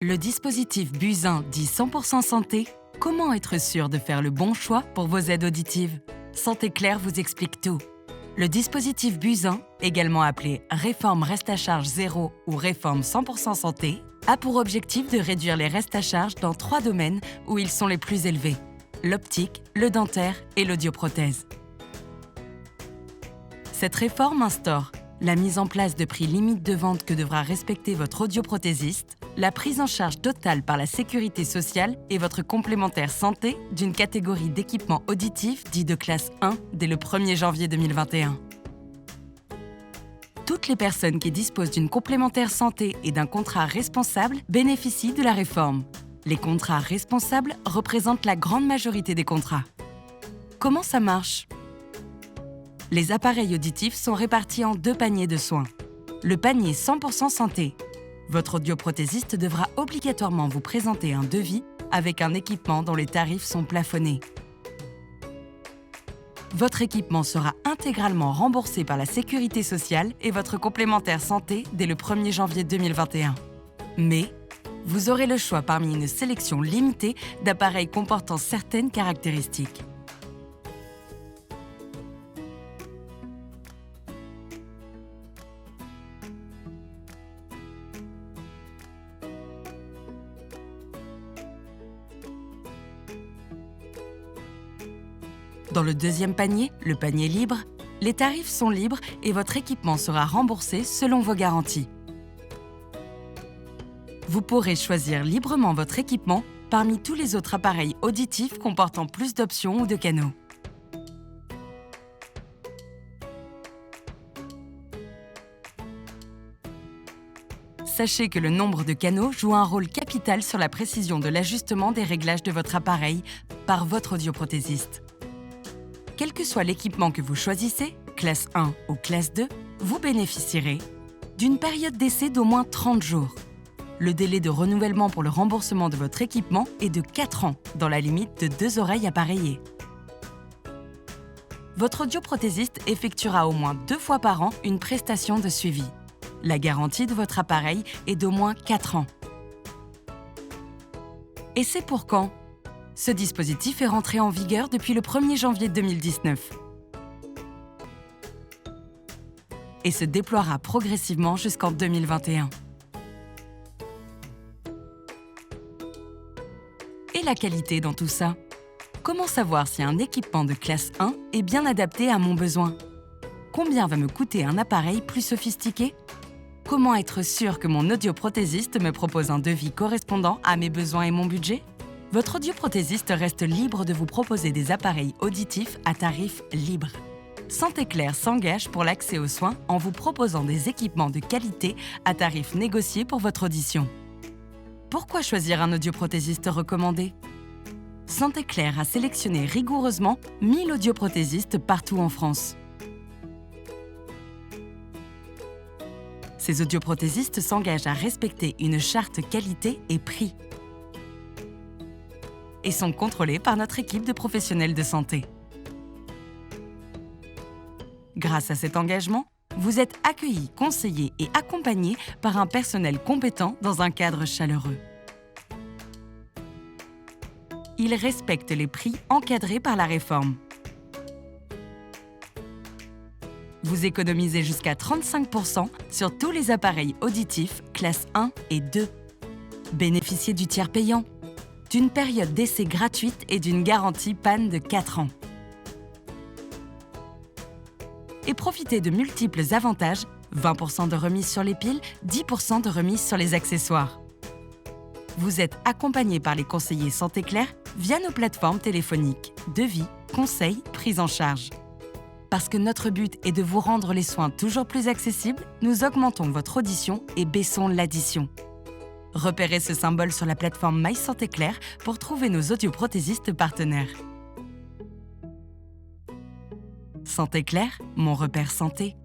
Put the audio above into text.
Le dispositif Buzyn dit 100% santé. Comment être sûr de faire le bon choix pour vos aides auditives? Santé Claire vous explique tout. Le dispositif Buzyn, également appelé Réforme Reste à Charge Zéro ou Réforme 100% Santé, a pour objectif de réduire les restes à charge dans 3 domaines où ils sont les plus élevés: l'optique, le dentaire et l'audioprothèse. Cette réforme instaure la mise en place de prix limites de vente que devra respecter votre audioprothésiste, la prise en charge totale par la sécurité sociale et votre complémentaire santé d'une catégorie d'équipements auditifs dit de classe 1 dès le 1er janvier 2021. Toutes les personnes qui disposent d'une complémentaire santé et d'un contrat responsable bénéficient de la réforme. Les contrats responsables représentent la grande majorité des contrats. Comment ça marche ? Les appareils auditifs sont répartis en 2 paniers de soins. Le panier 100% santé. Votre audioprothésiste devra obligatoirement vous présenter un devis avec un équipement dont les tarifs sont plafonnés. Votre équipement sera intégralement remboursé par la Sécurité sociale et votre complémentaire santé dès le 1er janvier 2021. Mais vous aurez le choix parmi une sélection limitée d'appareils comportant certaines caractéristiques. Dans le deuxième panier, le panier libre, les tarifs sont libres et votre équipement sera remboursé selon vos garanties. Vous pourrez choisir librement votre équipement parmi tous les autres appareils auditifs comportant plus d'options ou de canaux. Sachez que le nombre de canaux joue un rôle capital sur la précision de l'ajustement des réglages de votre appareil par votre audioprothésiste. Quel que soit l'équipement que vous choisissez, classe 1 ou classe 2, vous bénéficierez d'une période d'essai d'au moins 30 jours. Le délai de renouvellement pour le remboursement de votre équipement est de 4 ans, dans la limite de 2 oreilles appareillées. Votre audioprothésiste effectuera au moins 2 fois par an une prestation de suivi. La garantie de votre appareil est d'au moins 4 ans. Et c'est pour quand ? Ce dispositif est rentré en vigueur depuis le 1er janvier 2019 et se déploiera progressivement jusqu'en 2021. Et la qualité dans tout ça ? Comment savoir si un équipement de classe 1 est bien adapté à mon besoin ? Combien va me coûter un appareil plus sophistiqué ? Comment être sûr que mon audioprothésiste me propose un devis correspondant à mes besoins et mon budget ? Votre audioprothésiste reste libre de vous proposer des appareils auditifs à tarif libre. Santé Claire s'engage pour l'accès aux soins en vous proposant des équipements de qualité à tarif négocié pour votre audition. Pourquoi choisir un audioprothésiste recommandé ? Santé Claire a sélectionné rigoureusement 1000 audioprothésistes partout en France. Ces audioprothésistes s'engagent à respecter une charte qualité et prix et sont contrôlés par notre équipe de professionnels de santé. Grâce à cet engagement, vous êtes accueillis, conseillés et accompagnés par un personnel compétent dans un cadre chaleureux. Ils respectent les prix encadrés par la réforme. Vous économisez jusqu'à 35% sur tous les appareils auditifs classe 1 et 2. Bénéficiez du tiers payant, d'une période d'essai gratuite et d'une garantie panne de 4 ans. Et profitez de multiples avantages, 20% de remise sur les piles, 10% de remise sur les accessoires. Vous êtes accompagné par les conseillers Santé Claire via nos plateformes téléphoniques, devis, conseils, prise en charge. Parce que notre but est de vous rendre les soins toujours plus accessibles, nous augmentons votre audition et baissons l'addition. Repérez ce symbole sur la plateforme My Santé Claire pour trouver nos audioprothésistes partenaires. Santé Claire, mon repère santé.